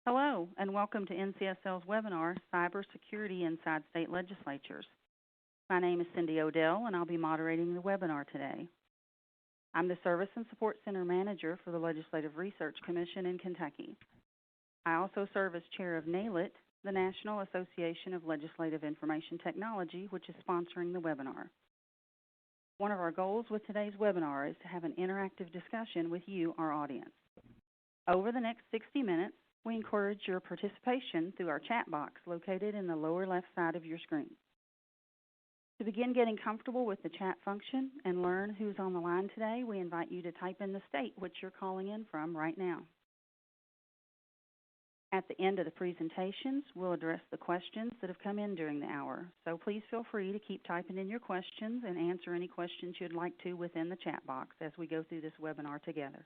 Hello, and welcome to NCSL's webinar, Cybersecurity Inside State Legislatures. My name is Cindy Odell, and I'll be moderating the webinar today. I'm the Service and Support Center Manager for the Legislative Research Commission in Kentucky. I also serve as Chair of NALIT, the National Association of Legislative Information Technology, which is sponsoring the webinar. One of our goals with today's webinar is to have an interactive discussion with you, our audience. Over the next 60 minutes, we encourage your participation through our chat box located in the lower left side of your screen. To begin getting comfortable with the chat function and learn who's on the line today, we invite you to type in the state which you're calling in from right now. At the end of the presentations, we'll address the questions that have come in during the hour. So please feel free to keep typing in your questions and answer any questions you'd like to within the chat box as we go through this webinar together.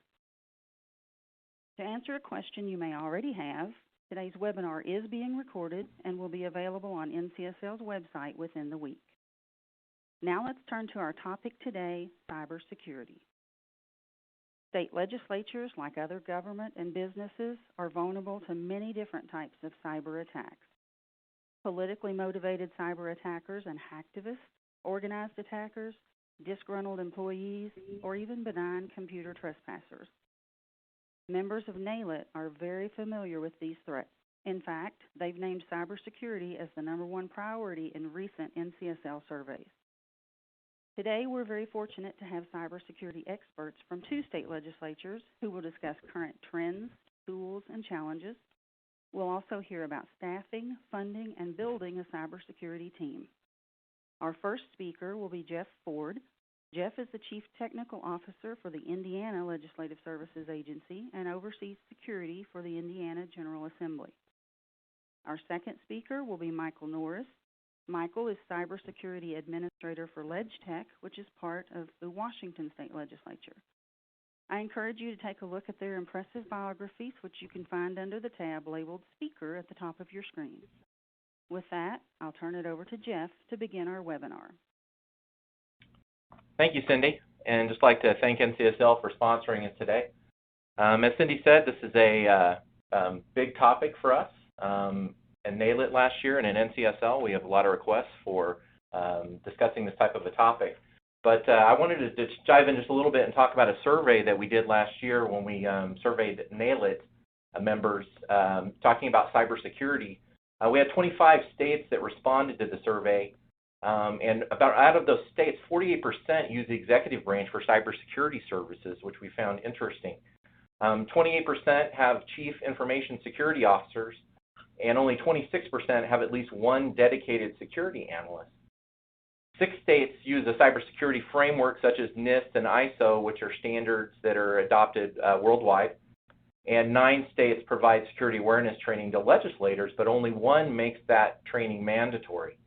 To answer a question you may already have, today's webinar is being recorded and will be available on NCSL's website within the week. Now let's turn to our topic today, cybersecurity. State legislatures, like other government and businesses, are vulnerable to many different types of cyber attacks. Politically motivated cyber attackers and hacktivists, organized attackers, disgruntled employees, or even benign computer trespassers. Members of NALIT are very familiar with these threats. In fact, they've named cybersecurity as the #1 priority in recent NCSL surveys. Today, we're very fortunate to have cybersecurity experts from 2 state legislatures who will discuss current trends, tools, and challenges. We'll also hear about staffing, funding, and building a cybersecurity team. Our first speaker will be Jeff Ford. Jeff is the Chief Technical Officer for the Indiana Legislative Services Agency and oversees security for the Indiana General Assembly. Our second speaker will be Michael Norris. Michael is Cybersecurity Administrator for LegTech, which is part of the Washington State Legislature. I encourage you to take a look at their impressive biographies, which you can find under the tab labeled Speaker at the top of your screen. With that, I'll turn it over to Jeff to begin our webinar. Thank you, Cindy, and just like to thank NCSL for sponsoring it today. As Cindy said, this is a big topic for us. In NALIT last year and in NCSL, we have a lot of requests for discussing this type of a topic. But I wanted to just dive in just a little bit and talk about a survey that we did last year when we surveyed NALIT members talking about cybersecurity. We had 25 states that responded to the survey. And out of those states, 48% use the executive branch for cybersecurity services, which we found interesting. 28% have chief information security officers, and only 26% have at least one dedicated security analyst. 6 states use a cybersecurity framework such as NIST and ISO, which are standards that are adopted worldwide. And 9 states provide security awareness training to legislators, but only 1 makes that training mandatory.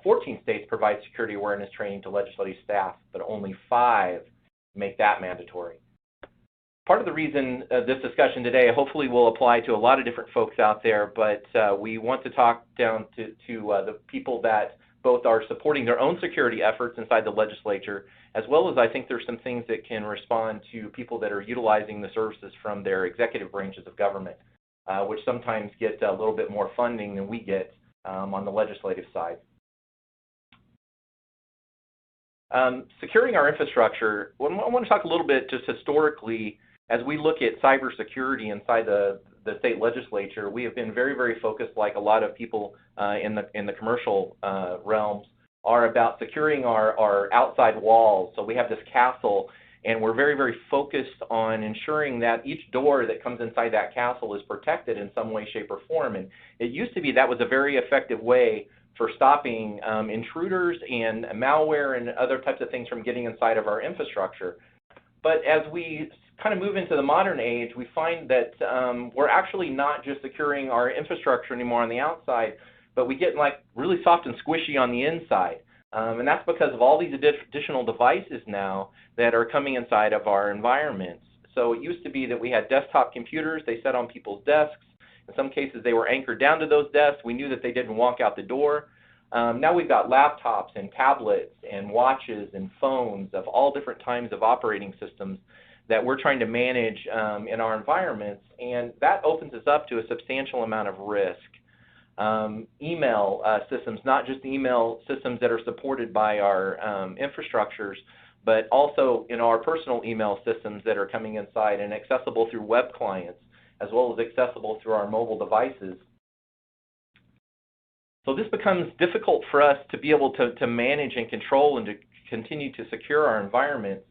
14 states provide security awareness training to legislative staff, but only 5 make that mandatory. Part of the reason this discussion today hopefully will apply to a lot of different folks out there, but we want to talk down to the people that both are supporting their own security efforts inside the legislature, as well as I think there's some things that can respond to people that are utilizing the services from their executive branches of government, which sometimes get a little bit more funding than we get on the legislative side. Securing our infrastructure, I want to talk a little bit just historically as we look at cybersecurity inside the state legislature. We have been very, very focused, like a lot of people in the commercial realms, are about securing our outside walls. So we have this castle, and we're very, very focused on ensuring that each door that comes inside that castle is protected in some way, shape, or form. And it used to be that was a very effective way for stopping intruders and malware and other types of things from getting inside of our infrastructure. But as we kind of move into the modern age, we find that we're actually not just securing our infrastructure anymore on the outside, but we get like really soft and squishy on the inside. And that's because of all these additional devices now that are coming inside of our environments. So it used to be that we had desktop computers, they sat on people's desks. In some cases, they were anchored down to those desks. We knew that they didn't walk out the door. Now we've got laptops and tablets and watches and phones of all different types of operating systems that we're trying to manage in our environments, and that opens us up to a substantial amount of risk. Email systems, not just email systems that are supported by our infrastructures, but also our personal email systems that are coming inside and accessible through web clients, as well as accessible through our mobile devices. So this becomes difficult for us to be able to manage and control and to continue to secure our environments.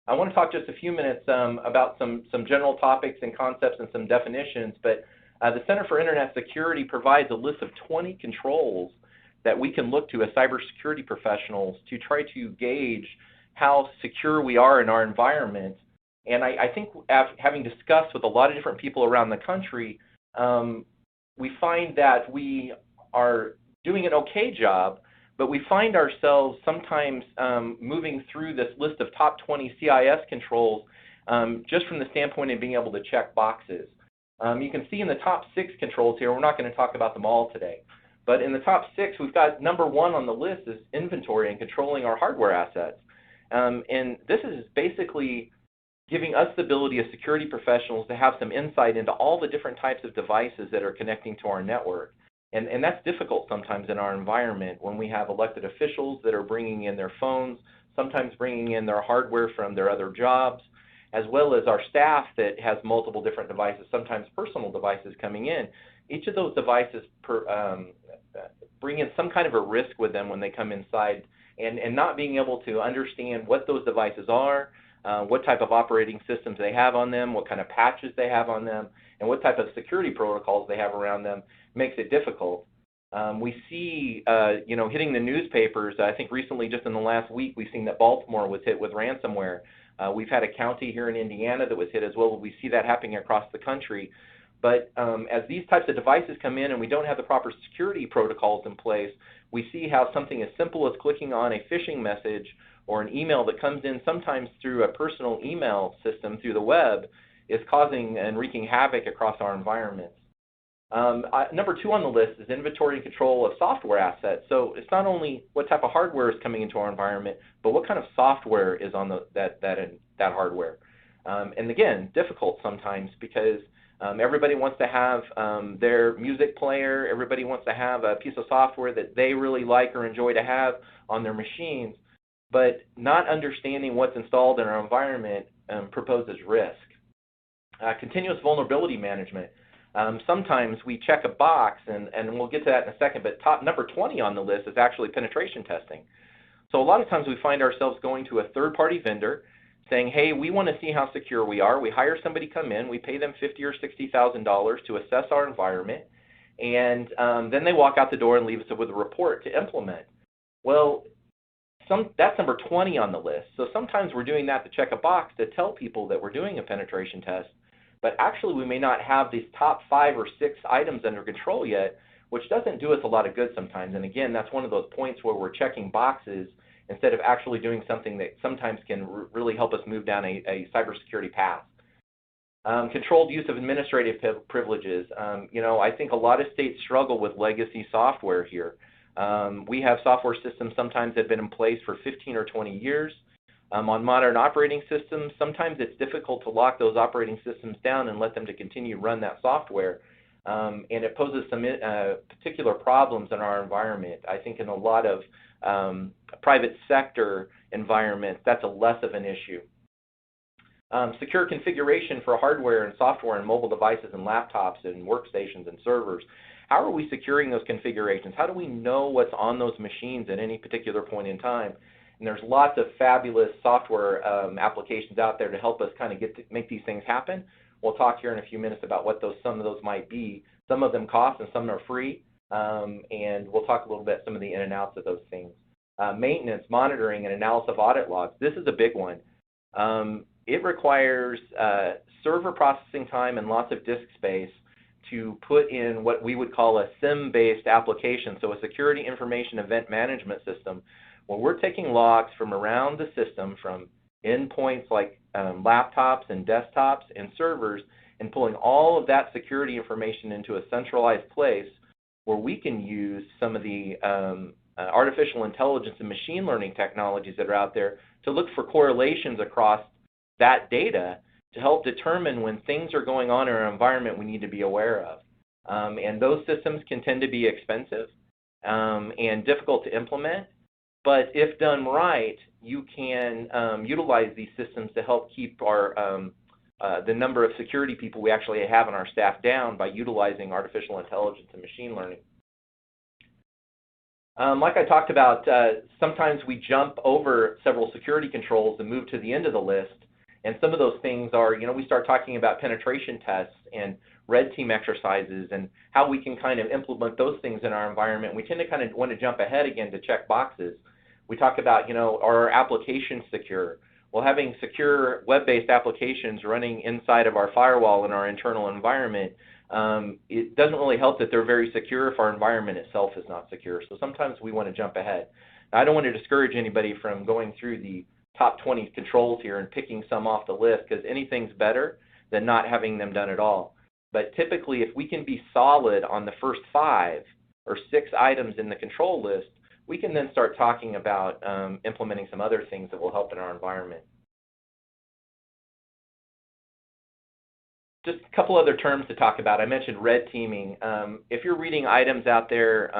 I want to talk just a few minutes about some general topics and concepts and some definitions, but the Center for Internet Security provides a list of 20 controls that we can look to as cybersecurity professionals to try to gauge how secure we are in our environment. And I think having discussed with a lot of different people around the country, we find that we are doing an okay job, but we find ourselves sometimes moving through this list of top 20 CIS controls just from the standpoint of being able to check boxes. You can see in the top 6 controls here, we're not going to talk about them all today, but in the top 6, we've got number 1 on the list is inventory and controlling our hardware assets. And this is basically giving us the ability as security professionals to have some insight into all the different types of devices that are connecting to our network. And that's difficult sometimes in our environment when we have elected officials that are bringing in their phones, sometimes bringing in their hardware from their other jobs, as well as our staff that has multiple different devices, sometimes personal devices coming in. Each of those devices bring in some kind of a risk with them when they come inside, and not being able to understand what those devices are, what type of operating systems they have on them, what kind of patches they have on them, and what type of security protocols they have around them makes it difficult. We see, hitting the newspapers. I think recently, just in the last week, we've seen that Baltimore was hit with ransomware. We've had a county here in Indiana that was hit as well. We see that happening across the country. But as these types of devices come in and we don't have the proper security protocols in place, we see how something as simple as clicking on a phishing message or an email that comes in sometimes through a personal email system through the web is causing and wreaking havoc across our environments. Number 2 on the list is inventory and control of software assets. So it's not only what type of hardware is coming into our environment, but what kind of software is on that hardware. And again, difficult sometimes because everybody wants to have their music player, everybody wants to have a piece of software that they really like or enjoy to have on their machines, but not understanding what's installed in our environment proposes risk. Continuous vulnerability management. Sometimes we check a box, and we'll get to that in a second, but number 20 on the list is actually penetration testing. So a lot of times we find ourselves going to a third-party vendor saying, hey, we want to see how secure we are. We hire somebody come in, we pay them $50,000 or $60,000 to assess our environment, and then they walk out the door and leave us with a report to implement. Well, that's number 20 on the list. So sometimes we're doing that to check a box to tell people that we're doing a penetration test, but actually we may not have these top 5 or 6 items under control yet, which doesn't do us a lot of good sometimes. And again, that's one of those points where we're checking boxes instead of actually doing something that sometimes can really help us move down a cybersecurity path. Controlled use of administrative privileges. I think a lot of states struggle with legacy software here. We have software systems sometimes that have been in place for 15 or 20 years. On modern operating systems, sometimes it's difficult to lock those operating systems down and let them to continue to run that software. And it poses some particular problems in our environment. I think in a lot of private sector environments, that's less of an issue. Secure configuration for hardware and software and mobile devices and laptops and workstations and servers. How are we securing those configurations? How do we know what's on those machines at any particular point in time? And there's lots of fabulous software applications out there to help us kind of make these things happen. We'll talk here in a few minutes about what some of those might be. Some of them cost and some are free, and we'll talk a little bit some of the in and outs of those things. Maintenance, monitoring, and analysis of audit logs. This is a big one. It requires server processing time and lots of disk space to put in what we would call a SIM-based application, so a Security Information Event Management System, where we're taking logs from around the system, from endpoints like laptops and desktops and servers, and pulling all of that security information into a centralized place where we can use some of the artificial intelligence and machine learning technologies that are out there to look for correlations across that data to help determine when things are going on in our environment we need to be aware of. And those systems can tend to be expensive and difficult to implement, but if done right, you can utilize these systems to help keep our the number of security people we actually have on our staff down by utilizing artificial intelligence and machine learning. Like I talked about, sometimes we jump over several security controls and move to the end of the list. And some of those things are, we start talking about penetration tests and red team exercises and how we can kind of implement those things in our environment. We tend to kind of want to jump ahead again to check boxes. We talk about, are our applications secure? Well, having secure web-based applications running inside of our firewall in our internal environment, it doesn't really help that they're very secure if our environment itself is not secure. So sometimes we want to jump ahead. Now, I don't want to discourage anybody from going through the top 20 controls here and picking some off the list, because anything's better than not having them done at all. But typically, if we can be solid on the first 5 or 6 items in the control list, we can then start talking about implementing some other things that will help in our environment. Just a couple other terms to talk about. I mentioned red teaming. If you're reading items out there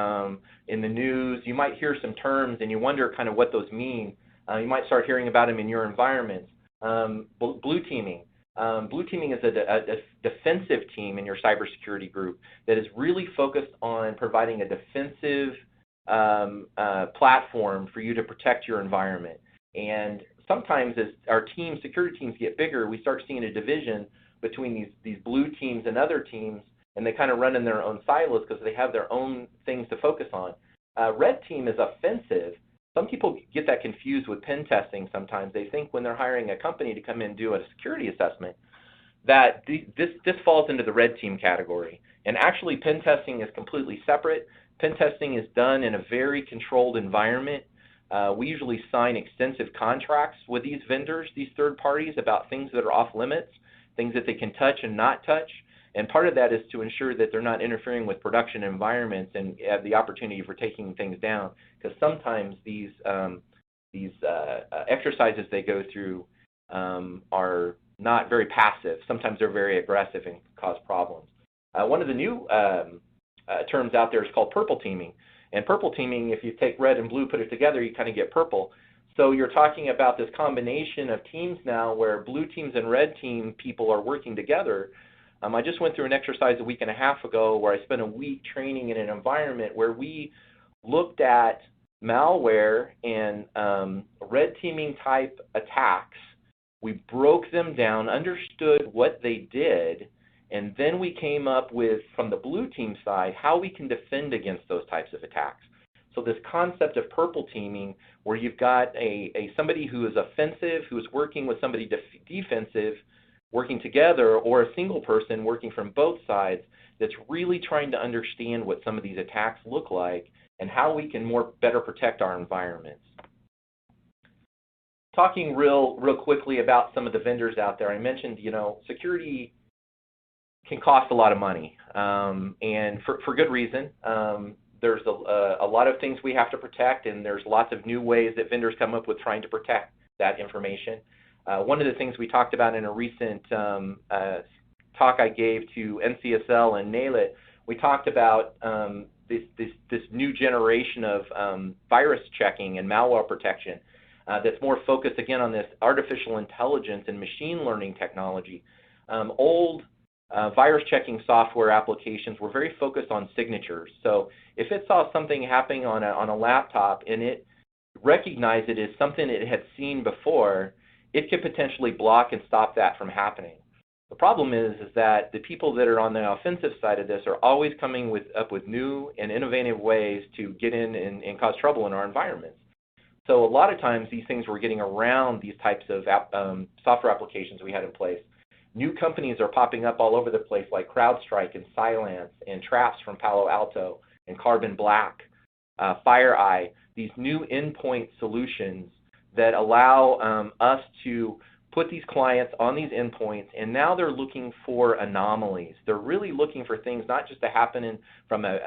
in the news, you might hear some terms and you wonder kind of what those mean. You might start hearing about them in your environment. Blue teaming. Blue teaming is a defensive team in your cybersecurity group that is really focused on providing a defensive platform for you to protect your environment. And sometimes as our security teams get bigger, we start seeing a division between these blue teams and other teams, and they kind of run in their own silos because they have their own things to focus on. Red team is offensive. Some people get that confused with pen testing sometimes. They think when they're hiring a company to come in and do a security assessment that this falls into the red team category. And actually, pen testing is completely separate. Pen testing is done in a very controlled environment. We usually sign extensive contracts with these vendors, these third parties, about things that are off limits, things that they can touch and not touch. And part of that is to ensure that they're not interfering with production environments and have the opportunity for taking things down. Because sometimes these exercises they go through are not very passive. Sometimes they're very aggressive and cause problems. One of the new terms out there is called purple teaming. And purple teaming, if you take red and blue, put it together, you kind of get purple. So you're talking about this combination of teams now where blue teams and red team people are working together. I just went through an exercise a week and a half ago where I spent a week training in an environment where we looked at malware and red teaming type attacks. We broke them down, understood what they did, and then we came up with, from the blue team side, how we can defend against those types of attacks. So this concept of purple teaming, where you've got somebody who is offensive, who is working with somebody defensive, working together, or a single person working from both sides that's really trying to understand what some of these attacks look like and how we can better protect our environments. Talking real quickly about some of the vendors out there, I mentioned, security can cost a lot of money, and for good reason. There's a lot of things we have to protect, and there's lots of new ways that vendors come up with trying to protect that information. One of the things we talked about in a recent talk I gave to NCSL and NALIT, we talked about this new generation of virus checking and malware protection that's more focused, again, on this artificial intelligence and machine learning technology. Old virus checking software applications were very focused on signatures. So if it saw something happening on a laptop and it recognized it as something it had seen before, it could potentially block and stop that from happening. The problem is that the people that are on the offensive side of this are always coming up with new and innovative ways to get in and cause trouble in our environments. So a lot of times these things were getting around these types of software applications we had in place. New companies are popping up all over the place, like CrowdStrike and Cylance and Traps from Palo Alto and Carbon Black, FireEye, these new endpoint solutions that allow us to put these clients on these endpoints, and now they're looking for anomalies. They're really looking for things not just to happen from a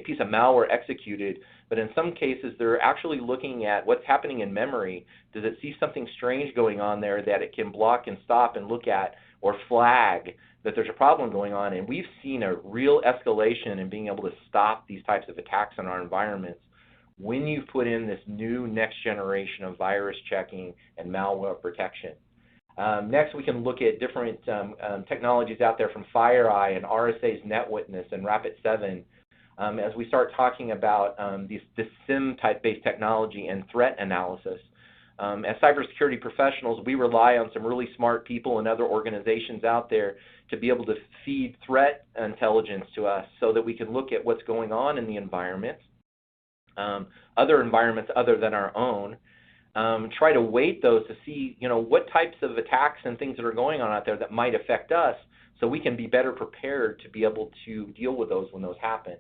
piece of malware executed, but in some cases they're actually looking at what's happening in memory. Does it see something strange going on there that it can block and stop and look at or flag that there's a problem going on? And we've seen a real escalation in being able to stop these types of attacks in our environments when you put in this new next generation of virus checking and malware protection. Next, we can look at different technologies out there from FireEye and RSA's NetWitness and Rapid7 as we start talking about this SIM type-based technology and threat analysis. As cybersecurity professionals, we rely on some really smart people and other organizations out there to be able to feed threat intelligence to us so that we can look at what's going on in the environment, other environments other than our own, try to weight those to see, what types of attacks and things that are going on out there that might affect us so we can be better prepared to be able to deal with those when those happen.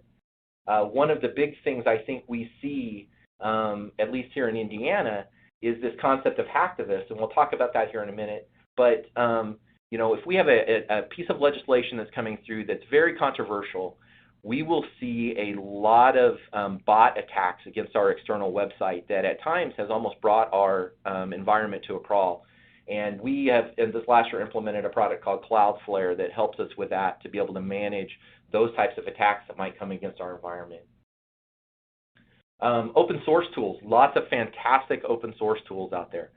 One of the big things I think we see, at least here in Indiana, is this concept of hacktivists, and we'll talk about that here in a minute. But if we have a piece of legislation that's coming through that's very controversial, we will see a lot of bot attacks against our external website that at times has almost brought our environment to a crawl. And we have, in this last year, implemented a product called Cloudflare that helps us with that to be able to manage those types of attacks that might come against our environment. Open source tools, lots of fantastic open source tools out there.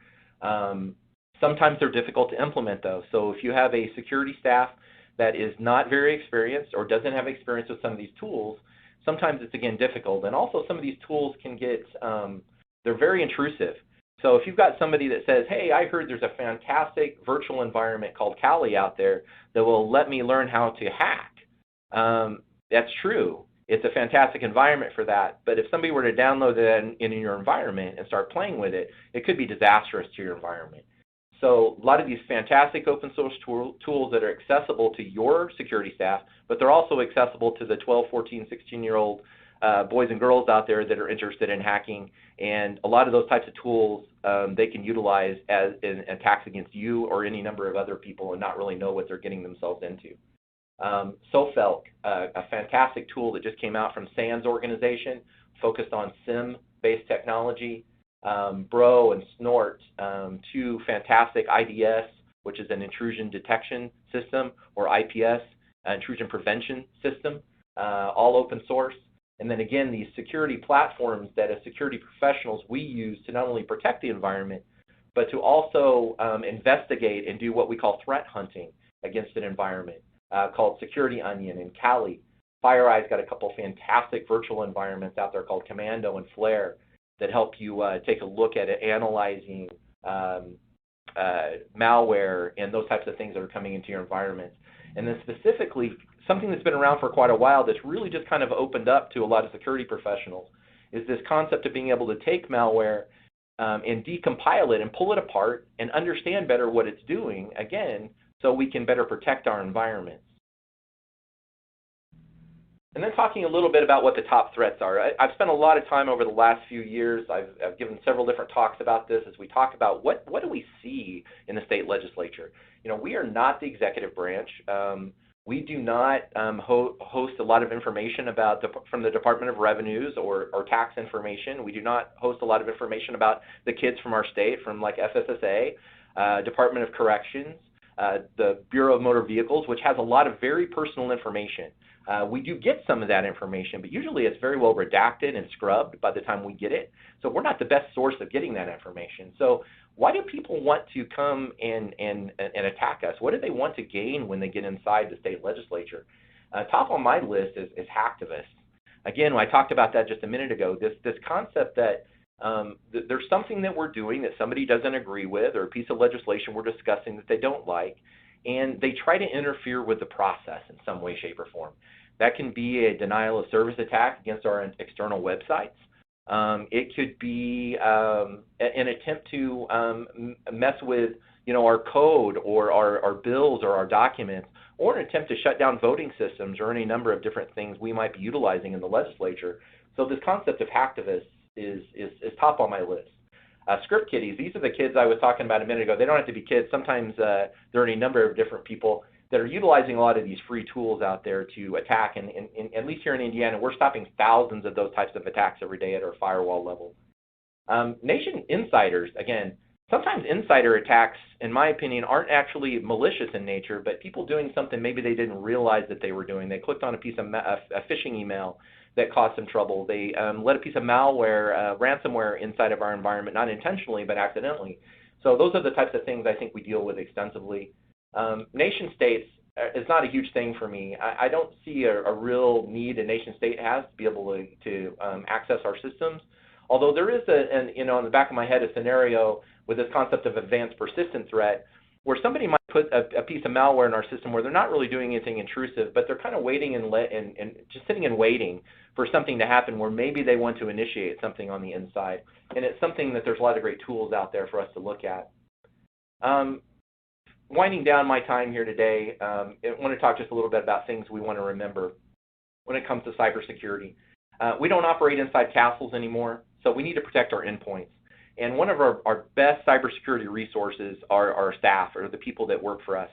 Sometimes they're difficult to implement though. So if you have a security staff that is not very experienced or doesn't have experience with some of these tools, sometimes it's again difficult. And also some of these tools can get, they're very intrusive. So if you've got somebody that says, hey, I heard there's a fantastic virtual environment called Kali out there that will let me learn how to hack, that's true. It's a fantastic environment for that, but if somebody were to download that in your environment and start playing with it, it could be disastrous to your environment. So a lot of these fantastic open source tools that are accessible to your security staff, but they're also accessible to the 12, 14, 16-year-old boys and girls out there that are interested in hacking, and a lot of those types of tools they can utilize as in attacks against you or any number of other people and not really know what they're getting themselves into. SOFELC, a fantastic tool that just came out from SANS organization, focused on SIM-based technology. Bro and Snort, two fantastic IDS, which is an intrusion detection system, or IPS, intrusion prevention system, all open source. And then again, these security platforms that as security professionals we use to not only protect the environment, but to also investigate and do what we call threat hunting against an environment, called Security Onion and Kali. FireEye's got a couple fantastic virtual environments out there called Commando and Flare that help you take a look at it, analyzing malware and those types of things that are coming into your environment. And then specifically, something that's been around for quite a while that's really just kind of opened up to a lot of security professionals is this concept of being able to take malware and decompile it and pull it apart and understand better what it's doing, again, so we can better protect our environments. And then talking a little bit about what the top threats are. I've spent a lot of time over the last few years. I've given several different talks about this as we talk about what do we see in the state legislature. We are not the executive branch. We do not host a lot of information about from the Department of Revenues or tax information. We do not host a lot of information about the kids from our state, from like FSSA, Department of Corrections, the Bureau of Motor Vehicles, which has a lot of very personal information. We do get some of that information, but usually it's very well redacted and scrubbed by the time we get it. So we're not the best source of getting that information. So why do people want to come and attack us? What do they want to gain when they get inside the state legislature? Top on my list is hacktivists. Again, I talked about that just a minute ago, this concept that there's something that we're doing that somebody doesn't agree with, or a piece of legislation we're discussing that they don't like, and they try to interfere with the process in some way, shape, or form. That can be a denial of service attack against our external websites. It could be an attempt to mess with our code or our bills or our documents, or an attempt to shut down voting systems or any number of different things we might be utilizing in the legislature. So this concept of hacktivists is top on my list. Script kiddies, these are the kids I was talking about a minute ago. They don't have to be kids. Sometimes there are any number of different people that are utilizing a lot of these free tools out there to attack, and at least here in Indiana, we're stopping thousands of those types of attacks every day at our firewall level. Nation insiders, again, sometimes insider attacks, in my opinion, aren't actually malicious in nature, but people doing something maybe they didn't realize that they were doing. They clicked on a piece of a phishing email that caused them trouble. They let a piece of malware, ransomware inside of our environment, not intentionally, but accidentally. So those are the types of things I think we deal with extensively. Nation states is not a huge thing for me. I don't see a real need a nation state has to be able to access our systems. Although there is in the back of my head a scenario with this concept of advanced persistent threat, where somebody might put a piece of malware in our system where they're not really doing anything intrusive, but they're kind of waiting and just sitting and waiting for something to happen where maybe they want to initiate something on the inside. And it's something that there's a lot of great tools out there for us to look at. Winding down my time here today, I want to talk just a little bit about things we want to remember when it comes to cybersecurity. We don't operate inside castles anymore, so we need to protect our endpoints. And one of our best cybersecurity resources are our staff, or the people that work for us.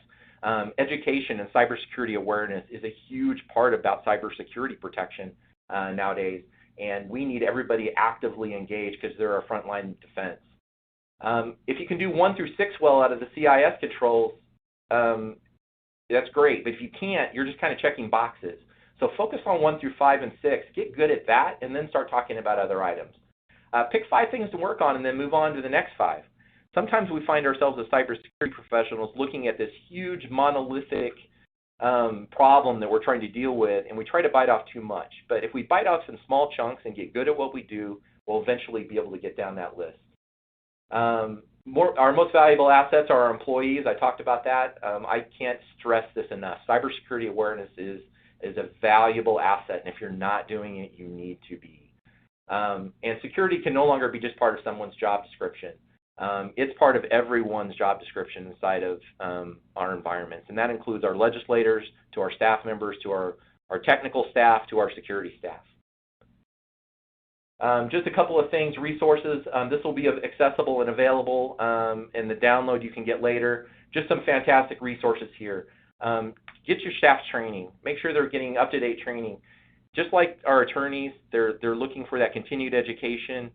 Education and cybersecurity awareness is a huge part about cybersecurity protection nowadays, and we need everybody actively engaged because they're our frontline defense. If you can do 1 through 6 well out of the CIS controls, that's great, but if you can't, you're just kind of checking boxes. So focus on 1 through 5 and 6, get good at that, and then start talking about other items. Pick 5 things to work on and then move on to the next 5. Sometimes we find ourselves as cybersecurity professionals looking at this huge monolithic problem that we're trying to deal with, and we try to bite off too much. But if we bite off some small chunks and get good at what we do, we'll eventually be able to get down that list. Our most valuable assets are our employees. I talked about that. I can't stress this enough. Cybersecurity awareness is a valuable asset, and if you're not doing it, you need to be. And security can no longer be just part of someone's job description. It's part of everyone's job description inside of our environments, and that includes our legislators, to our staff members, to our technical staff, to our security staff. Just a couple of things, resources. This will be accessible and available, and the download you can get later. Just some fantastic resources here. Get your staff's training. Make sure they're getting up-to-date training. Just like our attorneys, they're looking for that continued education.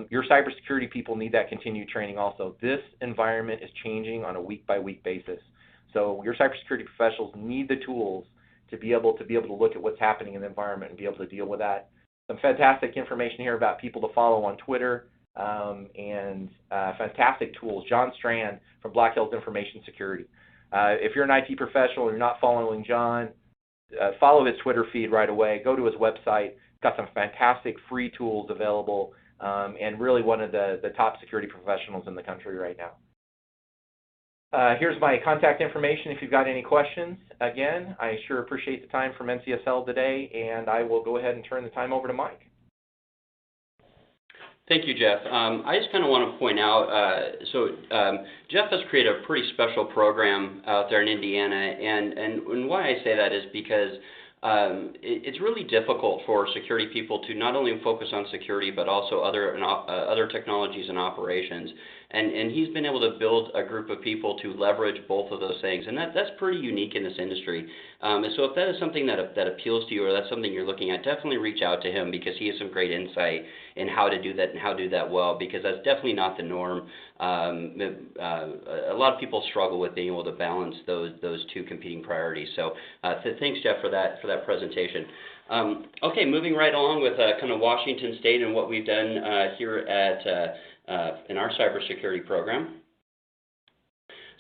Your cybersecurity people need that continued training also. This environment is changing on a week-by-week basis. So your cybersecurity professionals need the tools to be able to look at what's happening in the environment and be able to deal with that. Some fantastic information here about people to follow on Twitter, and fantastic tools. John Strand from Black Hills Information Security. If you're an IT professional and you're not following John, follow his Twitter feed right away. Go to his website. He's got some fantastic free tools available, and really one of the top security professionals in the country right now. Here's my contact information if you've got any questions. Again, I sure appreciate the time from NCSL today, and I will go ahead and turn the time over to Mike. Thank you, Jeff. I just kind of want to point out, Jeff has created a pretty special program out there in Indiana, and why I say that is because it's really difficult for security people to not only focus on security but also other technologies and operations. And he's been able to build a group of people to leverage both of those things, and that's pretty unique in this industry. And so if that is something that appeals to you, or that's something you're looking at, definitely reach out to him, because he has some great insight in how to do that and how to do that well, because that's definitely not the norm. A lot of people struggle with being able to balance those two competing priorities. So thanks, Jeff, for that presentation. Okay, moving right along with kind of Washington State and what we've done here at in our cybersecurity program.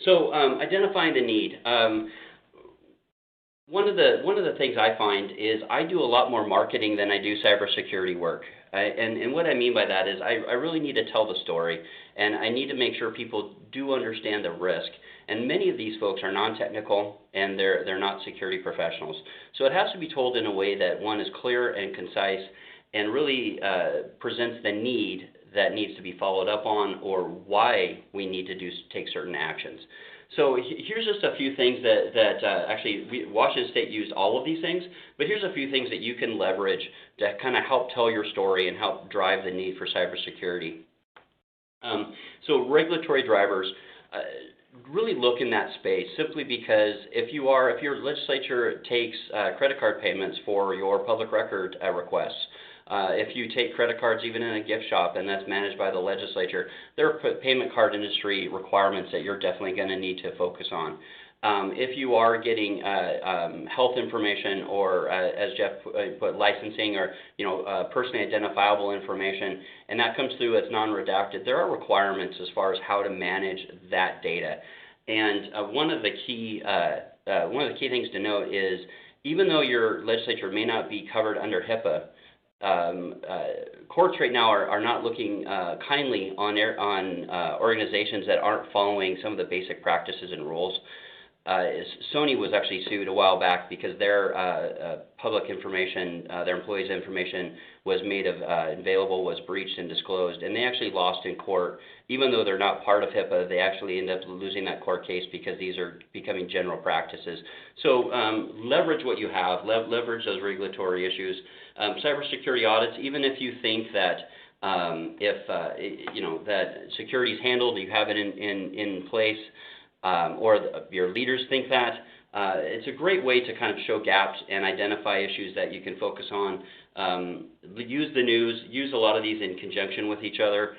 So identifying the need. One of the things I find is I do a lot more marketing than I do cybersecurity work. And what I mean by that is I really need to tell the story, and I need to make sure people do understand the risk. And many of these folks are non-technical, and they're not security professionals. So it has to be told in a way that, one, is clear and concise, and really presents the need that needs to be followed up on, or why we need to take certain actions. So here's just a few things that actually Washington State used all of these things, but here's a few things that you can leverage to kind of help tell your story and help drive the need for cybersecurity. So regulatory drivers, really look in that space, simply because if your legislature takes credit card payments for your public record requests, if you take credit cards even in a gift shop and that's managed by the legislature, there are payment card industry requirements that you're definitely going to need to focus on. If you are getting health information, or as Jeff put, licensing, or personally identifiable information, and that comes through as non-redacted, there are requirements as far as how to manage that data. And one of the key things to note is, even though your legislature may not be covered under HIPAA, courts right now are not looking kindly on organizations that aren't following some of the basic practices and rules. Sony was actually sued a while back because their public information, their employees' information was made available, was breached and disclosed, and they actually lost in court. Even though they're not part of HIPAA, they actually end up losing that court case because these are becoming general practices. So leverage what you have, leverage those regulatory issues. Cybersecurity audits, even if you think that that security is handled, you have it in place, or your leaders think that, it's a great way to kind of show gaps and identify issues that you can focus on. Use the news, use a lot of these in conjunction with each other.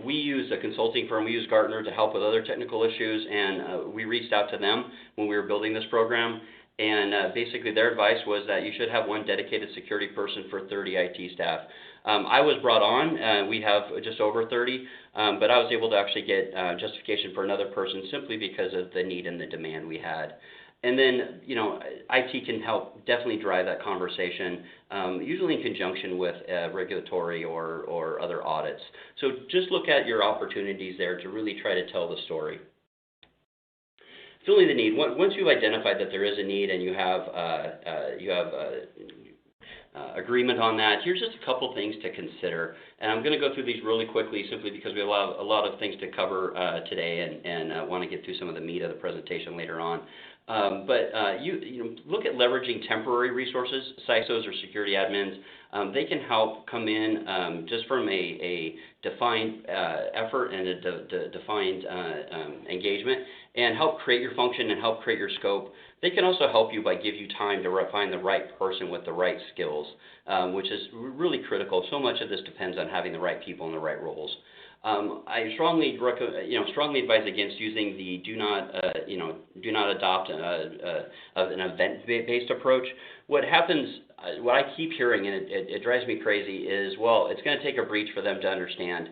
We use a consulting firm, we use Gartner to help with other technical issues, and we reached out to them when we were building this program. And basically their advice was that you should have one dedicated security person for 30 IT staff. I was brought on, we have just over 30, but I was able to actually get justification for another person simply because of the need and the demand we had. And then, IT can help definitely drive that conversation, usually in conjunction with regulatory or other audits. So just look at your opportunities there to really try to tell the story. Filling the need. Once you've identified that there is a need and you have agreement on that, here's just a couple things to consider. And I'm going to go through these really quickly simply because we have a lot of things to cover today, and I want to get through some of the meat of the presentation later on. You look at leveraging temporary resources, CISOs or security admins. They can help come in just from a defined effort and a defined engagement, and help create your function and help create your scope. They can also help you by give you time to find the right person with the right skills, which is really critical. So much of this depends on having the right people in the right roles. I strongly advise against using the do not adopt an event-based approach. What happens, what I keep hearing, and it drives me crazy, is, well, it's going to take a breach for them to understand.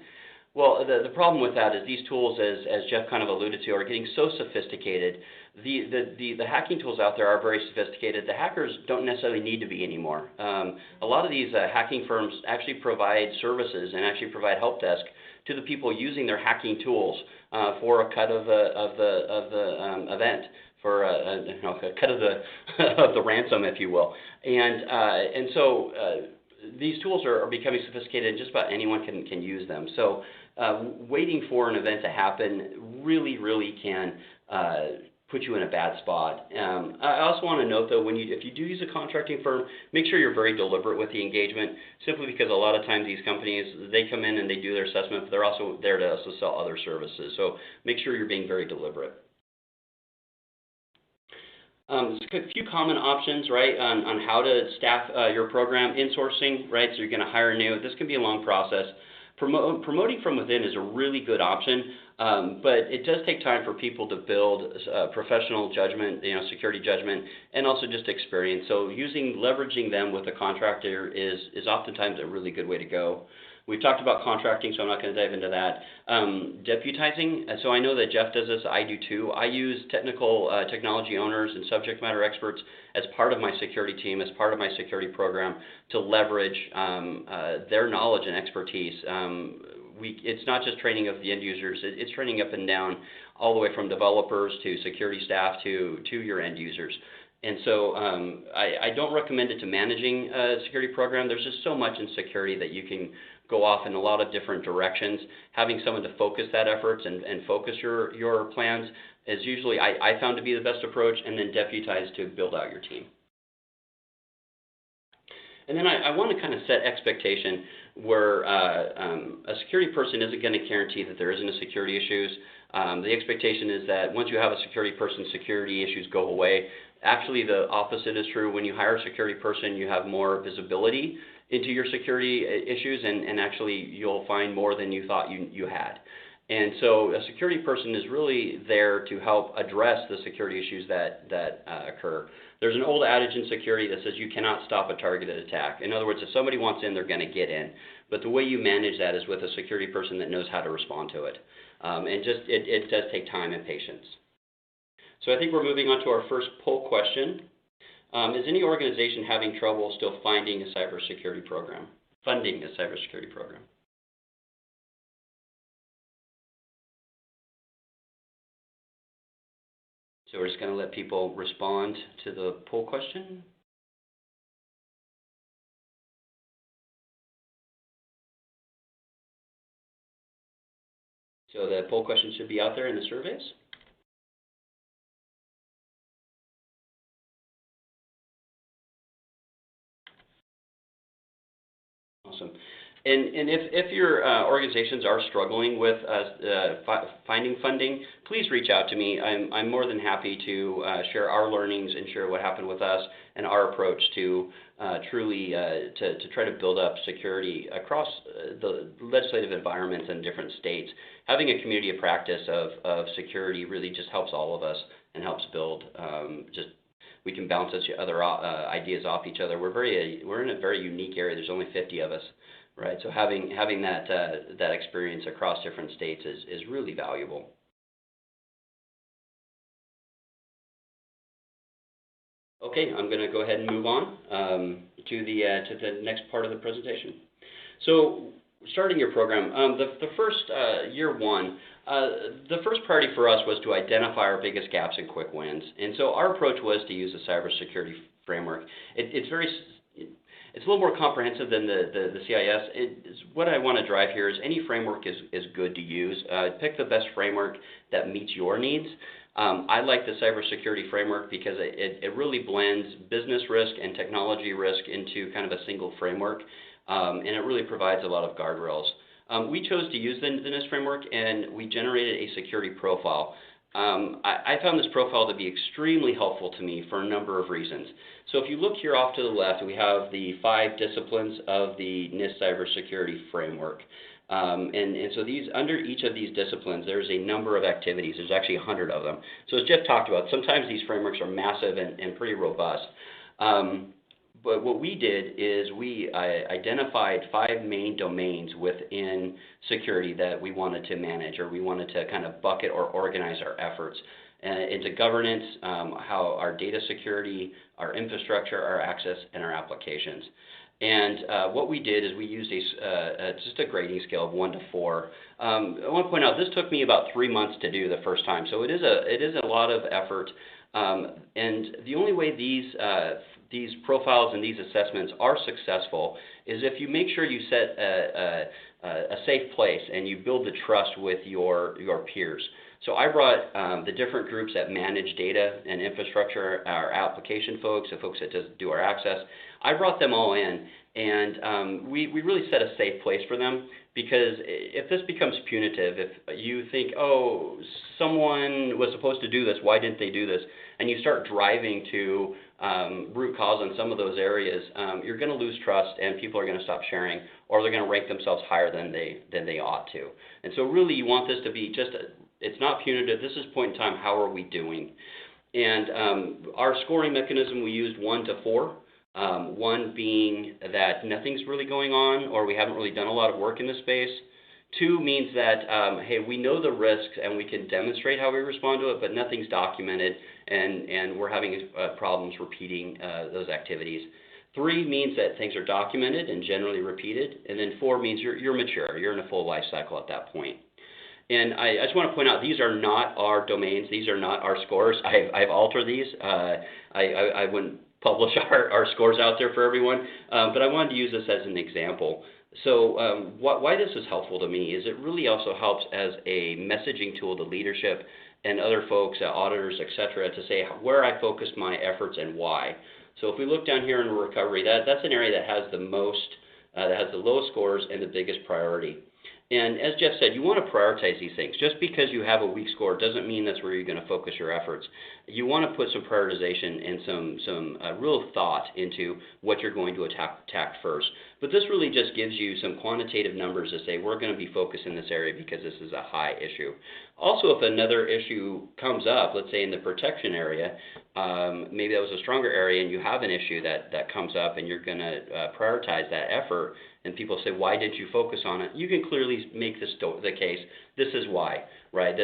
Well, the problem with that is these tools, as Jeff kind of alluded to, are getting so sophisticated. The hacking tools out there are very sophisticated. The hackers don't necessarily need to be anymore. A lot of these hacking firms actually provide services and actually provide help desk to the people using their hacking tools for a cut of the event, for a cut of the ransom, if you will. And so these tools are becoming sophisticated, and just about anyone can use them. So waiting for an event to happen really can put you in a bad spot. I also want to note, though, if you do use a contracting firm, make sure you're very deliberate with the engagement, simply because a lot of times these companies, they come in and they do their assessment, but they're also there to also sell other services. So make sure you're being very deliberate. A few common options, right, on how to staff your program. Insourcing, right, so you're going to hire new. This can be a long process. Promoting from within is a really good option, but it does take time for people to build professional judgment, security judgment, and also just experience. So leveraging them with a contractor is oftentimes a really good way to go. We've talked about contracting, so I'm not going to dive into that. Deputizing, so I know that Jeff does this, I do too. I use technology owners and subject matter experts as part of my security team, as part of my security program, to leverage their knowledge and expertise. It's not just training of the end users, it's training up and down, all the way from developers to security staff to your end users. And so I don't recommend it to managing a security program. There's just so much in security that you can go off in a lot of different directions. Having someone to focus that effort and focus your plans is usually, I found, to be the best approach, and then deputize to build out your team. And then I want to kind of set expectation where a security person isn't going to guarantee that there isn't a security issues. The expectation is that once you have a security person, security issues go away. Actually, the opposite is true. When you hire a security person, you have more visibility into your security issues, and actually you'll find more than you thought you had. And so a security person is really there to help address the security issues that occur. There's an old adage in security that says you cannot stop a targeted attack. In other words, if somebody wants in, they're going to get in. But the way you manage that is with a security person that knows how to respond to it. And it does take time and patience. So I think we're moving on to our first poll question. Is any organization having trouble still finding a cybersecurity program, funding a cybersecurity program? So we're just going to let people respond to the poll question. So the poll question should be out there in the surveys. Awesome. And if your organizations are struggling with finding funding, please reach out to me. I'm more than happy to share our learnings and share what happened with us and our approach to truly to try to build up security across the legislative environments in different states. Having a community of practice of security really just helps all of us and helps build we can bounce other ideas off each other. We're in a very unique area. There's only 50 of us, right? So having that experience across different states is really valuable. Okay, I'm going to go ahead and move on to the next part of the presentation. So, starting your program, the first year one. The first priority for us was to identify our biggest gaps and quick wins. And so our approach was to use the Cybersecurity Framework. It's a little more comprehensive than the CIS. What I want to drive here is any framework is good to use. Pick the best framework that meets your needs. I like the Cybersecurity Framework because it really blends business risk and technology risk into kind of a single framework, and it really provides a lot of guardrails. We chose to use the NIST framework, and we generated a security profile. I found this profile to be extremely helpful to me for a number of reasons. So if you look here off to the left, we have the 5 disciplines of the NIST Cybersecurity Framework. And so under each of these disciplines, there's a number of activities. There's actually 100 of them. So as Jeff talked about, sometimes these frameworks are massive and pretty robust. But what we did is we identified 5 main domains within security that we wanted to manage, or we wanted to kind of bucket or organize our efforts into governance, how our data security, our infrastructure, our access, and our applications. And what we did is we used just a grading scale of 1 to 4. I want to point out this took me about 3 months to do the first time, so it is a lot of effort. And the only way these profiles and these assessments are successful is if you make sure you set a safe place and you build the trust with your peers. So I brought the different groups that manage data and infrastructure, our application folks, the folks that just do our access. I brought them all in, and we really set a safe place for them, because if this becomes punitive, if you think, oh, someone was supposed to do this, why didn't they do this, and you start driving to root cause in some of those areas, you're going to lose trust, and people are going to stop sharing, or they're going to rank themselves higher than they ought to. And so really you want this to be it's not punitive. This is point in time, how are we doing? And our scoring mechanism, we used 1 to 4. 1 being that nothing's really going on, or we haven't really done a lot of work in this space. 2 means that, hey, we know the risks and we can demonstrate how we respond to it, but nothing's documented, and we're having problems repeating those activities. 3 means that things are documented and generally repeated, and then 4 means you're mature, you're in a full life cycle at that point. And I just want to point out, these are not our domains, these are not our scores. I've altered these. I wouldn't publish our scores out there for everyone, but I wanted to use this as an example. So why this is helpful to me is it really also helps as a messaging tool to leadership and other folks, auditors, et cetera, to say where I focused my efforts and why. So if we look down here in recovery, that's an area that has the most, that has the lowest scores and the biggest priority. And as Jeff said, you want to prioritize these things. Just because you have a weak score doesn't mean that's where you're going to focus your efforts. You want to put some prioritization and some real thought into what you're going to attack first. But this really just gives you some quantitative numbers to say we're going to be focused in this area because this is a high issue. Also, if another issue comes up, let's say in the protection area, maybe that was a stronger area and you have an issue that comes up and you're going to prioritize that effort, and people say, why did you focus on it? You can clearly make the case, this is why, right?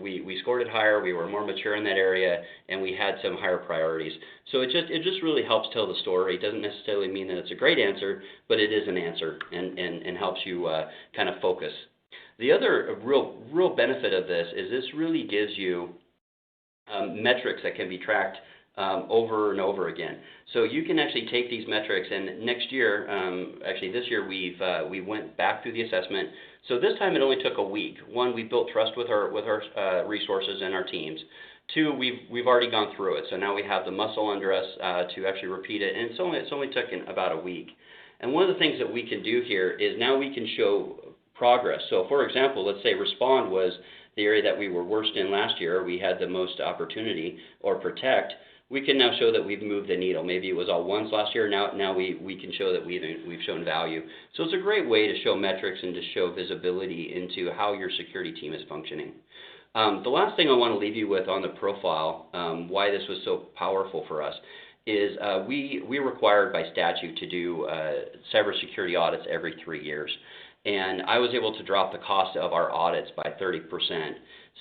We scored it higher, we were more mature in that area, and we had some higher priorities. So it just really helps tell the story. It doesn't necessarily mean that it's a great answer, but it is an answer and helps you kind of focus. The other real benefit of this is this really gives you metrics that can be tracked over and over again. So you can actually take these metrics, and next year, actually this year, we went back through the assessment. So this time it only took a week. One, we built trust with our resources and our teams. Two, we've already gone through it, so now we have the muscle under us to actually repeat it, and it's only taken about a week. And one of the things that we can do here is now we can show progress. So for example, let's say respond was the area that we were worst in last year, we had the most opportunity, or protect. We can now show that we've moved the needle. Maybe it was all ones last year. Now we can show that we've shown value. So it's a great way to show metrics and to show visibility into how your security team is functioning. The last thing I want to leave you with on the profile, why this was so powerful for us, is we're required by statute to do cybersecurity audits every 3 years. And I was able to drop the cost of our audits by 30%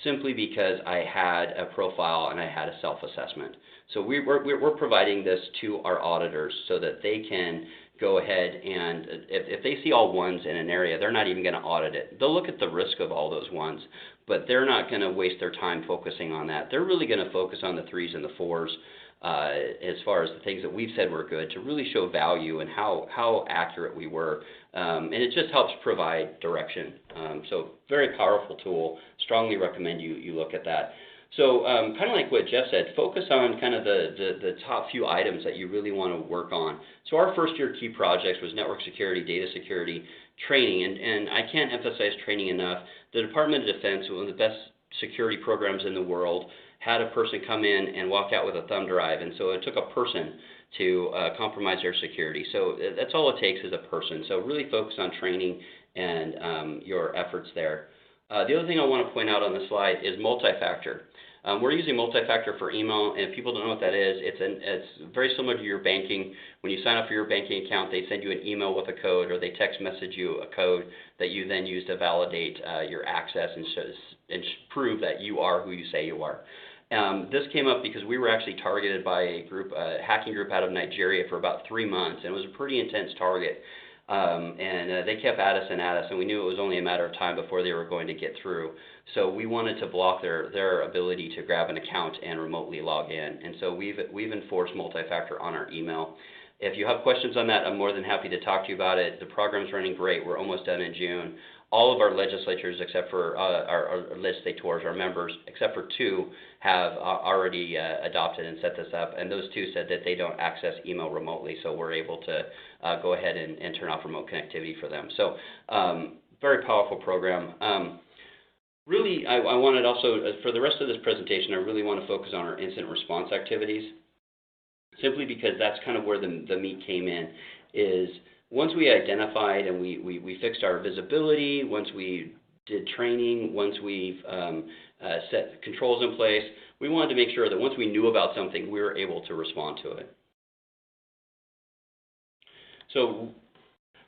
simply because I had a profile and I had a self-assessment. So we're providing this to our auditors so that they can go ahead and if they see all ones in an area, they're not even going to audit it. They'll look at the risk of all those ones, but they're not going to waste their time focusing on that. They're really going to focus on the threes and the fours as far as the things that we've said were good to really show value and how accurate we were. And it just helps provide direction. So very powerful tool. Strongly recommend you look at that. So kind of like what Jeff said, focus on kind of the top few items that you really want to work on. So our first year key projects was network security, data security, training, and I can't emphasize training enough. The Department of Defense, one of the best security programs in the world, had a person come in and walk out with a thumb drive, and so it took a person to compromise their security. So that's all it takes is a person. So really focus on training and your efforts there. The other thing I want to point out on the slide is multi-factor. We're using multi-factor for email, and if people don't know what that is, it's very similar to your banking. When you sign up for your banking account, they send you an email with a code, or they text message you a code that you then use to validate your access and prove that you are who you say you are. This came up because we were actually targeted by a hacking group out of Nigeria for about 3 months, and it was a pretty intense target. And they kept at us, and we knew it was only a matter of time before they were going to get through. So we wanted to block their ability to grab an account and remotely log in. And so we've enforced multi-factor on our email. If you have questions on that, I'm more than happy to talk to you about it. The program's running great. We're almost done in June. All of our legislatures, except for our legislators, our members, except for 2, have already adopted and set this up. And those 2 said that they don't access email remotely, so we're able to go ahead and turn off remote connectivity for them. So very powerful program. Really, I wanted also, for the rest of this presentation, I really want to focus on our incident response activities, simply because that's kind of where the meat came in, is once we identified and we fixed our visibility, once we did training, once we've set controls in place, we wanted to make sure that once we knew about something, we were able to respond to it. So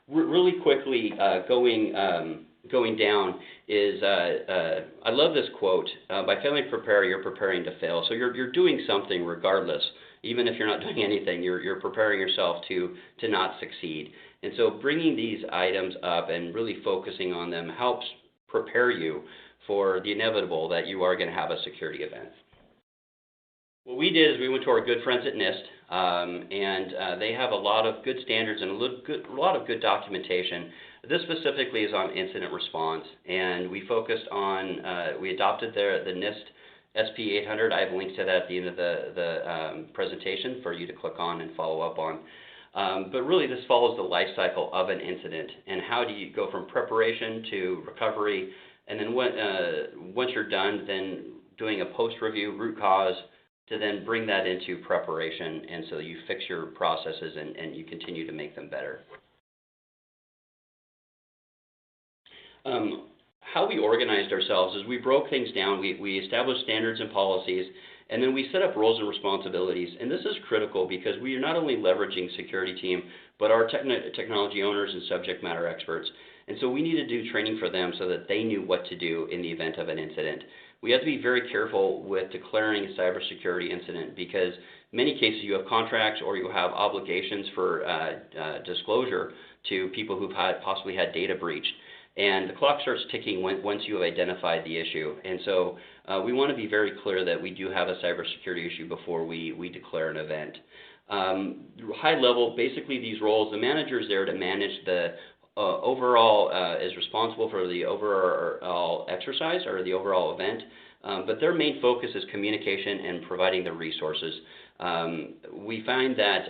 really quickly going down is, I love this quote, by failing to prepare, you're preparing to fail. So you're doing something regardless. Even if you're not doing anything, you're preparing yourself to not succeed. And so bringing these items up and really focusing on them helps prepare you for the inevitable that you are going to have a security event. What we did is we went to our good friends at NIST, and they have a lot of good standards and a lot of good documentation. This specifically is on incident response, and we focused on, we adopted the NIST SP800. I have links to that at the end of the presentation for you to click on and follow up on. But really, this follows the life cycle of an incident, and how do you go from preparation to recovery, and then once you're done, then doing a post-review root cause to then bring that into preparation, and so you fix your processes and you continue to make them better. How we organized ourselves is we broke things down. We established standards and policies, and then we set up roles and responsibilities. And this is critical because we are not only leveraging security team, but our technology owners and subject matter experts. And so we need to do training for them so that they knew what to do in the event of an incident. We have to be very careful with declaring a cybersecurity incident because many cases you have contracts or you have obligations for disclosure to people who've possibly had data breached. And the clock starts ticking once you have identified the issue. And so we want to be very clear that we do have a cybersecurity issue before we declare an event. High level, basically these roles, the manager is there to manage the overall, is responsible for the overall exercise or the overall event, but their main focus is communication and providing the resources. We find that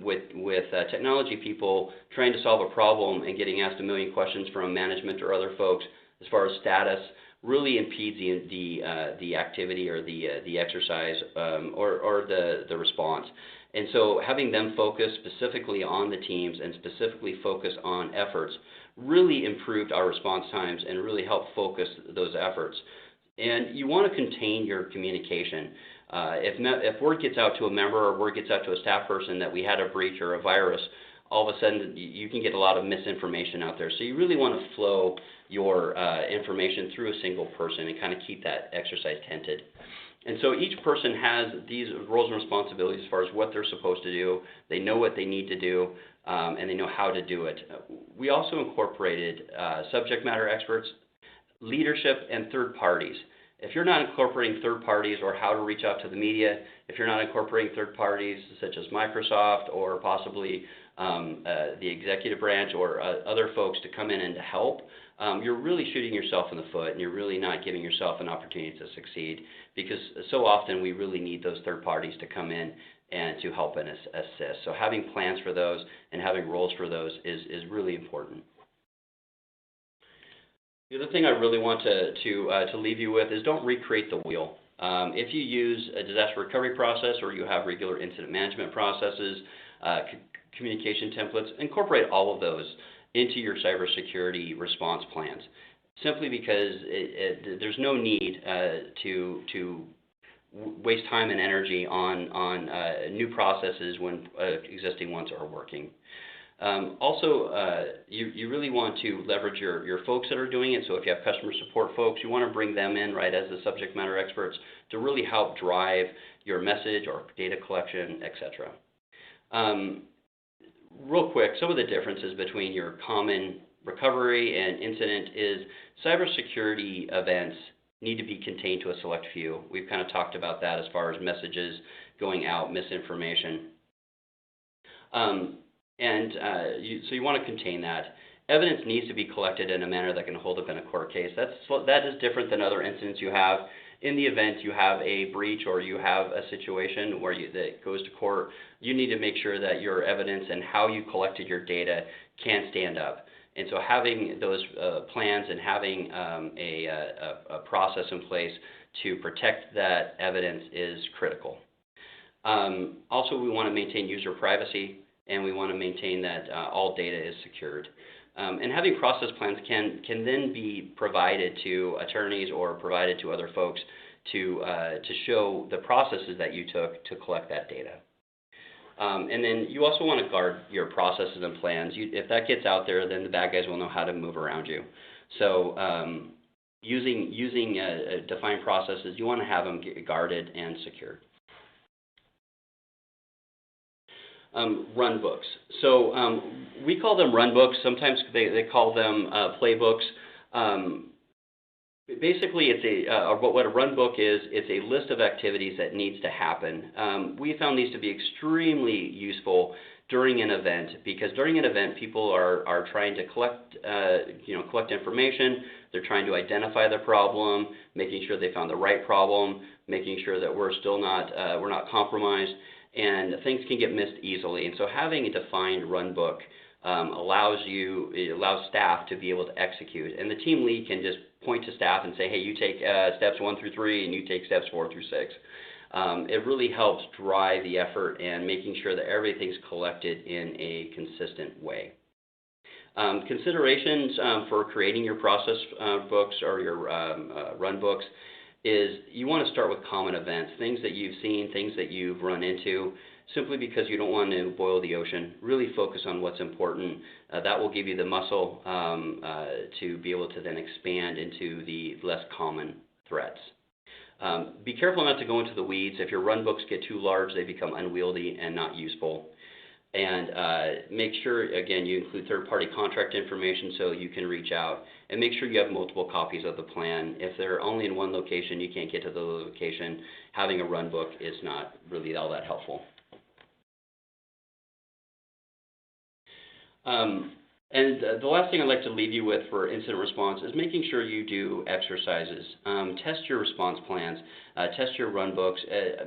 with technology people trying to solve a problem and getting asked a million questions from management or other folks as far as status really impedes the activity or the exercise or the response. And so having them focus specifically on the teams and specifically focus on efforts really improved our response times and really helped focus those efforts. And you want to contain your communication. If word gets out to a member or word gets out to a staff person that we had a breach or a virus, all of a sudden you can get a lot of misinformation out there. So you really want to flow your information through a single person and kind of keep that exercise tented. And so each person has these roles and responsibilities as far as what they're supposed to do. They know what they need to do, and they know how to do it. We also incorporated subject matter experts, leadership, and third parties. If you're not incorporating third parties or how to reach out to the media, if you're not incorporating third parties such as Microsoft or possibly the executive branch or other folks to come in and to help, you're really shooting yourself in the foot, and you're really not giving yourself an opportunity to succeed, because so often we really need those third parties to come in and to help and assist. So having plans for those and having roles for those is really important. The other thing I really want to leave you with is don't recreate the wheel. If you use a disaster recovery process or you have regular incident management processes, communication templates, incorporate all of those into your cybersecurity response plans, simply because there's no need to waste time and energy on new processes when existing ones are working. Also, you really want to leverage your folks that are doing it. So if you have customer support folks, you want to bring them in, right, as the subject matter experts to really help drive your message or data collection, etc. Real quick, some of the differences between your common recovery and incident is cybersecurity events need to be contained to a select few. We've kind of talked about that as far as messages going out, misinformation. So you want to contain that. Evidence needs to be collected in a manner that can hold up in a court case. That is different than other incidents you have. In the event you have a breach or you have a situation where that goes to court, you need to make sure that your evidence and how you collected your data can stand up. And so having those plans and having a process in place to protect that evidence is critical. Also, we want to maintain user privacy, and we want to maintain that all data is secured. And having process plans can then be provided to attorneys or provided to other folks to show the processes that you took to collect that data. And then you also want to guard your processes and plans. If that gets out there, then the bad guys will know how to move around you. So using defined processes, you want to have them guarded and secured. Run books. So we call them run books. Sometimes they call them playbooks. Basically, it's what a run book is. It's a list of activities that needs to happen. We found these to be extremely useful during an event, because during an event, people are trying to collect information. They're trying to identify the problem, making sure they found the right problem, making sure that we're still not we're not compromised, and things can get missed easily. And so having a defined run book allows staff to be able to execute, and the team lead can just point to staff and say, hey, you take steps 1 through 3, and you take steps 4 through 6. It really helps drive the effort and making sure that everything's collected in a consistent way. Considerations for creating your process books or your run books is you want to start with common events, things that you've seen, things that you've run into, simply because you don't want to boil the ocean. Really focus on what's important. That will give you the muscle to be able to then expand into the less common threats. Be careful not to go into the weeds. If your run books get too large, they become unwieldy and not useful. And make sure, again, you include third-party contract information so you can reach out. And make sure you have multiple copies of the plan. If they're only in one location, you can't get to the location, having a run book is not really all that helpful. And the last thing I'd like to leave you with for incident response is making sure you do exercises. Test your response plans, test your run books.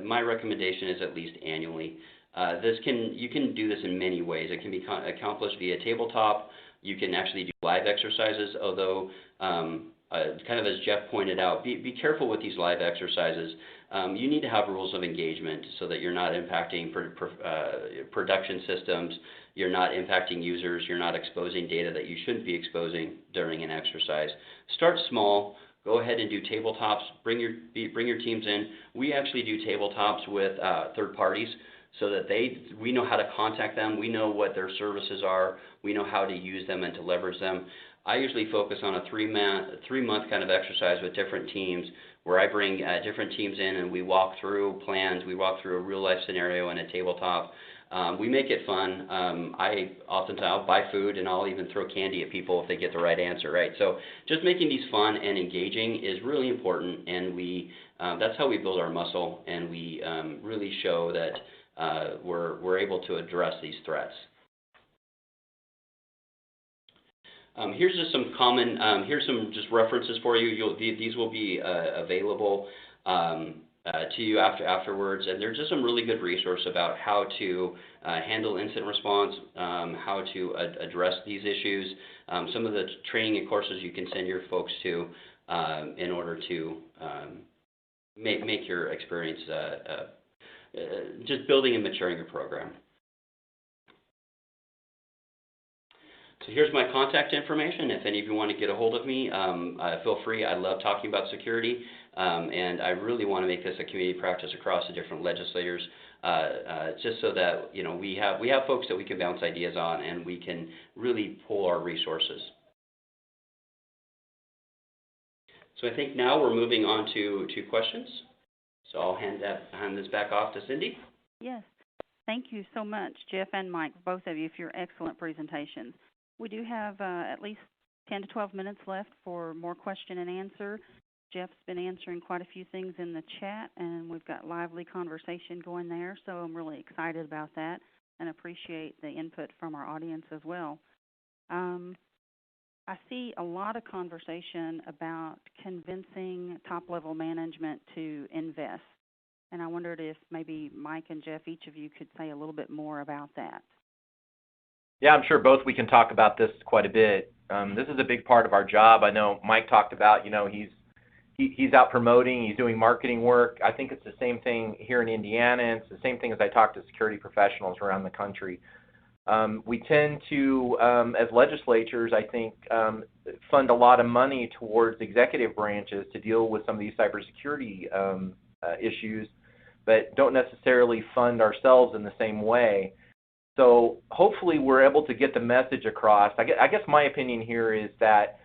My recommendation is at least annually. You can do this in many ways. It can be accomplished via tabletop. You can actually do live exercises, although kind of as Jeff pointed out, be careful with these live exercises. You need to have rules of engagement so that you're not impacting production systems, you're not impacting users, you're not exposing data that you shouldn't be exposing during an exercise. Start small. Go ahead and do tabletops. Bring your teams in. We actually do tabletops with third parties so that we know how to contact them. We know what their services are. We know how to use them and to leverage them. I usually focus on a three-month kind of exercise with different teams where I bring different teams in and we walk through plans. We walk through a real-life scenario and a tabletop. We make it fun. I'll buy food and I'll even throw candy at people if they get the right answer, right? So just making these fun and engaging is really important, and that's how we build our muscle, and we really show that we're able to address these threats. Here's just some common, here's some just references for you. These will be available to you afterwards, and there's just some really good resource about how to handle incident response, how to address these issues, some of the training and courses you can send your folks to in order to make your experience just building and maturing your program. So here's my contact information. If any of you want to get a hold of me, feel free. I love talking about security, and I really want to make this a community practice across the different legislators, just so that we have folks that we can bounce ideas on, and we can really pull our resources. So I think now we're moving on to questions. So I'll hand this back off to Cindy. Yes. Thank you so much, Jeff and Mike, both of you, for your excellent presentations. We do have at least 10 to 12 minutes left for more question and answer. Jeff's been answering quite a few things in the chat, and we've got lively conversation going there, so I'm really excited about that and appreciate the input from our audience as well. I see a lot of conversation about convincing top-level management to invest, and I wondered if maybe Mike and Jeff, each of you could say a little bit more about that. Yeah, I'm sure both we can talk about this quite a bit. This is a big part of our job. I know Mike talked about, he's out promoting, he's doing marketing work. I think it's the same thing here in Indiana, and it's the same thing as I talk to security professionals around the country. We tend to, as legislatures, I think, fund a lot of money towards executive branches to deal with some of these cybersecurity issues, but don't necessarily fund ourselves in the same way. So hopefully we're able to get the message across. I guess my opinion here is that,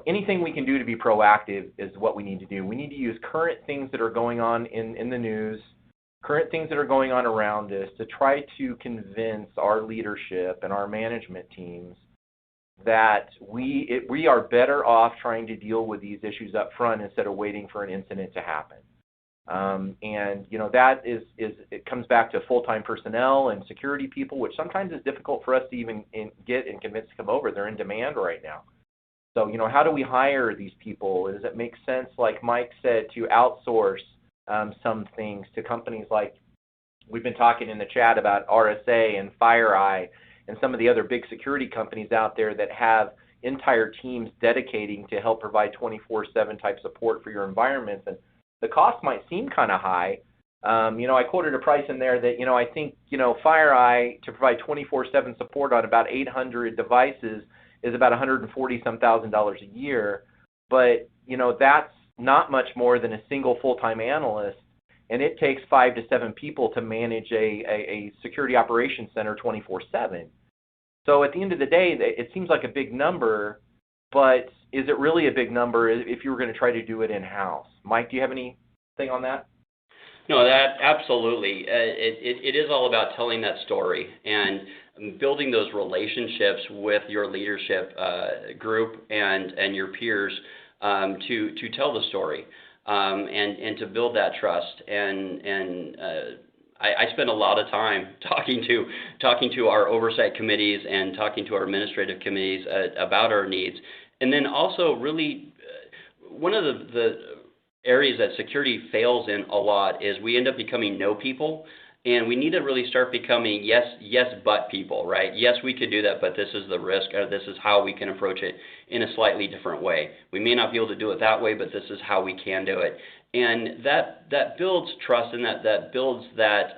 anything we can do to be proactive is what we need to do. We need to use current things that are going on in the news, current things that are going on around us, to try to convince our leadership and our management teams that we are better off trying to deal with these issues up front instead of waiting for an incident to happen. And that it comes back to full-time personnel and security people, which sometimes is difficult for us to even get and convince to come over. They're in demand right now. So, how do we hire these people? Does it make sense, like Mike said, to outsource some things to companies like we've been talking in the chat about RSA and FireEye and some of the other big security companies out there that have entire teams dedicating to help provide 24/7 type support for your environments? And the cost might seem kind of high. I quoted a price in there that, I think, FireEye to provide 24/7 support on about 800 devices is about $140,000 a year. But, that's not much more than a single full-time analyst, and it takes 5 to 7 people to manage a security operations center 24/7. So at the end of the day, it seems like a big number, but is it really a big number if you were going to try to do it in-house? Mike, do you have anything on that? No, that absolutely. It is all about telling that story and building those relationships with your leadership group and your peers to tell the story and to build that trust. And I spend a lot of time talking to our oversight committees and talking to our administrative committees about our needs. And then also really one of the areas that security fails in a lot is we end up becoming no people, and we need to really start becoming yes but people, right? Yes, we could do that, but this is the risk, or this is how we can approach it in a slightly different way. We may not be able to do it that way, but this is how we can do it. And that builds trust, and that builds that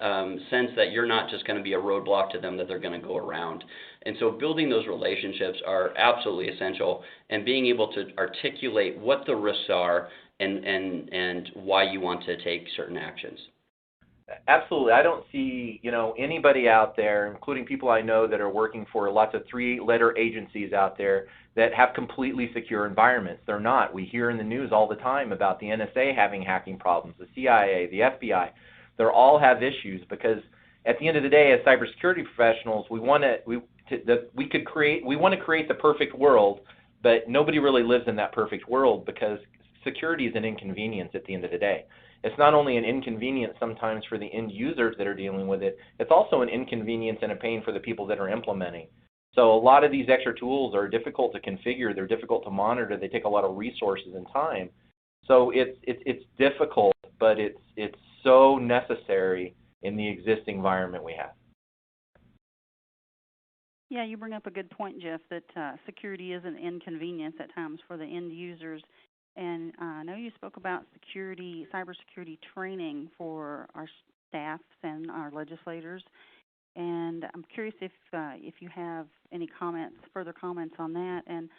sense that you're not just going to be a roadblock to them, that they're going to go around. And so building those relationships are absolutely essential, and being able to articulate what the risks are and why you want to take certain actions. Absolutely. I don't see, anybody out there, including people I know that are working for lots of 3-letter agencies out there that have completely secure environments. They're not. We hear in the news all the time about the NSA having hacking problems, the CIA, the FBI. They all have issues because at the end of the day, as cybersecurity professionals, we want to create the perfect world, but nobody really lives in that perfect world because security is an inconvenience at the end of the day. It's not only an inconvenience sometimes for the end users that are dealing with it, it's also an inconvenience and a pain for the people that are implementing. So a lot of these extra tools are difficult to configure, they're difficult to monitor, they take a lot of resources and time. So it's difficult, but it's so necessary in the existing environment we have. Yeah, you bring up a good point, Jeff, that security is an inconvenience at times for the end users. And I know you spoke about cybersecurity training for our staffs and our legislators. And I'm curious if you have any further comments on that. And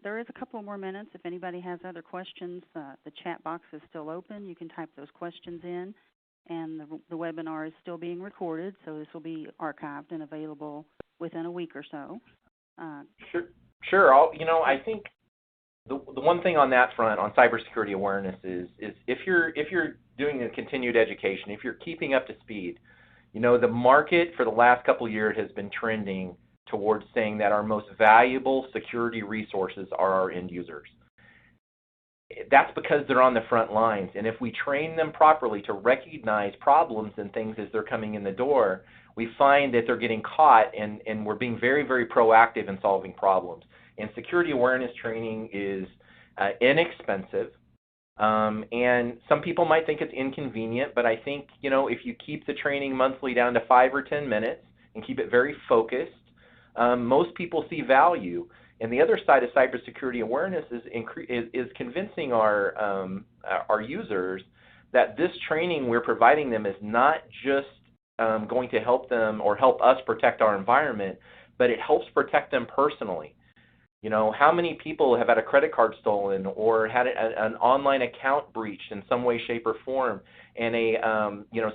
there is a couple more minutes. If anybody has other questions, the chat box is still open. You can type those questions in. And the webinar is still being recorded, so this will be archived and available within a week or so. Sure. I think the one thing on that front, on cybersecurity awareness, is if you're doing a continued education, if you're keeping up to speed, the market for the last couple of years has been trending towards saying that our most valuable security resources are our end users. That's because they're on the front lines, and if we train them properly to recognize problems and things as they're coming in the door, we find that they're getting caught, and we're being very, very proactive in solving problems. And security awareness training is inexpensive, and some people might think it's inconvenient, but I think, if you keep the training monthly down to 5 or 10 minutes and keep it very focused, most people see value. And the other side of cybersecurity awareness is convincing our users that this training we're providing them is not just going to help them or help us protect our environment, but it helps protect them personally. How many people have had a credit card stolen or had an online account breached in some way, shape, or form, and a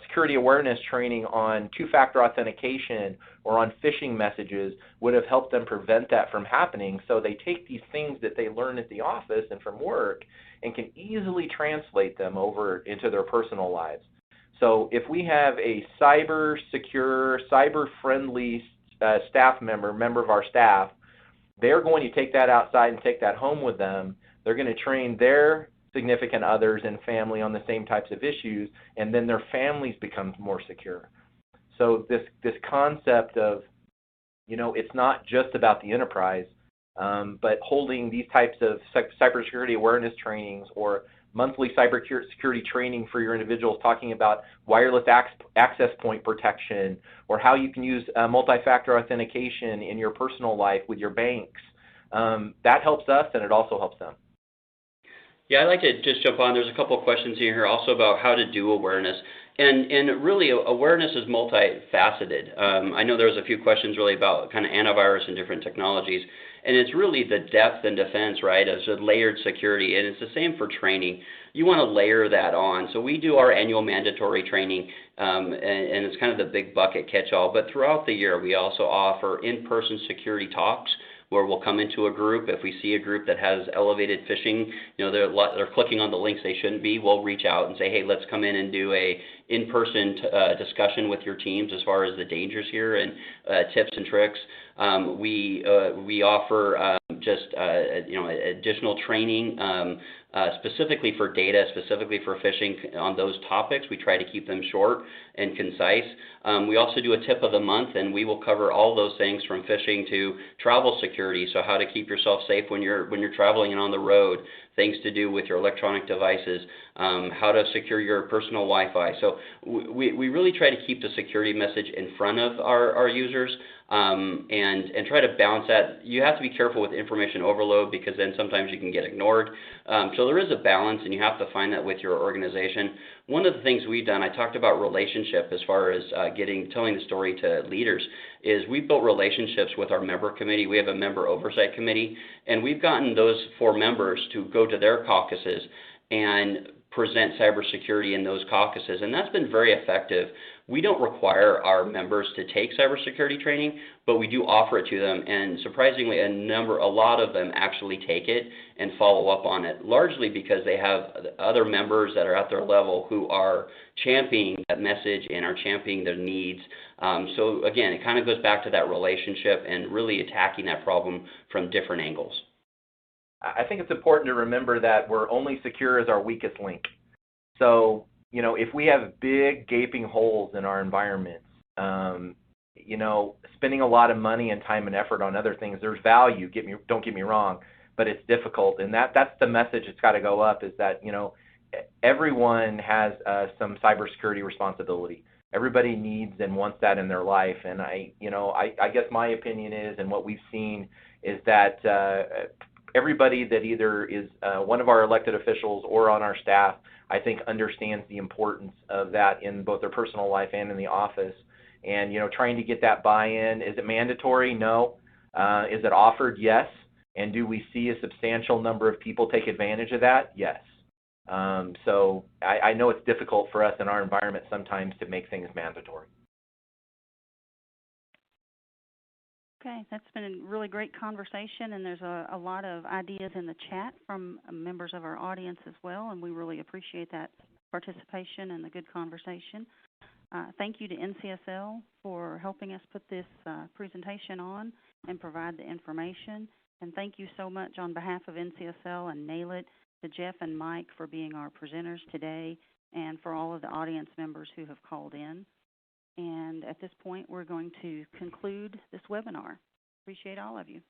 security awareness training on two-factor authentication or on phishing messages would have helped them prevent that from happening. So they take these things that they learn at the office and from work and can easily translate them over into their personal lives. So if we have a cyber-secure, cyber-friendly staff member of our staff, they're going to take that outside and take that home with them. They're going to train their significant others and family on the same types of issues, and then their families become more secure. So this concept of, it's not just about the enterprise, but holding these types of cybersecurity awareness trainings or monthly cybersecurity training for your individuals, talking about wireless access point protection or how you can use multi-factor authentication in your personal life with your banks. That helps us, and it also helps them. Yeah, I'd like to just jump on. There's a couple of questions in here also about how to do awareness. And really, awareness is multifaceted. I know there was a few questions really about kind of antivirus and different technologies. And it's really the depth and defense, right, as a layered security. And it's the same for training. You want to layer that on. So we do our annual mandatory training, and it's kind of the big bucket catch-all. But throughout the year, we also offer in-person security talks, where we'll come into a group. If we see a group that has elevated phishing, they're clicking on the links they shouldn't be, we'll reach out and say, hey, let's come in and do a in-person discussion with your teams as far as the dangers here and tips and tricks. We offer additional training specifically for data, specifically for phishing on those topics. We try to keep them short and concise. We also do a tip of the month, and we will cover all those things from phishing to travel security, so how to keep yourself safe when you're traveling and on the road, things to do with your electronic devices, how to secure your personal Wi-Fi. So we really try to keep the security message in front of our users, and try to balance that. You have to be careful with information overload, because then sometimes you can get ignored. So there is a balance, and you have to find that with your organization. One of the things we've done, I talked about relationship as far as telling the story to leaders, is we've built relationships with our member committee. We have a member oversight committee, and we've gotten those 4 members to go to their caucuses and present cybersecurity in those caucuses, and that's been very effective. We don't require our members to take cybersecurity training, but we do offer it to them, and surprisingly, a lot of them actually take it and follow up on it, largely because they have other members that are at their level who are championing that message and are championing their needs. So again, it kind of goes back to that relationship and really attacking that problem from different angles. I think it's important to remember that we're only secure as our weakest link. So, if we have big gaping holes in our environments, spending a lot of money and time and effort on other things, there's value, don't get me wrong, but it's difficult. And that's the message that's got to go up, is that, everyone has some cybersecurity responsibility. Everybody needs and wants that in their life. And I guess my opinion is, and what we've seen is that everybody that either is one of our elected officials or on our staff, I think, understands the importance of that in both their personal life and in the office. And, trying to get that buy-in. Is it mandatory? No. Is it offered? Yes. And do we see a substantial number of people take advantage of that? Yes. So I know it's difficult for us in our environment sometimes to make things mandatory. Okay, that's been a really great conversation, and there's a lot of ideas in the chat from members of our audience as well, and we really appreciate that participation and the good conversation. Thank you to NCSL for helping us put this presentation on and provide the information. And thank you so much on behalf of NCSL and NALIT to Jeff and Mike for being our presenters today, and for all of the audience members who have called in. And at this point, we're going to conclude this webinar. Appreciate all of you.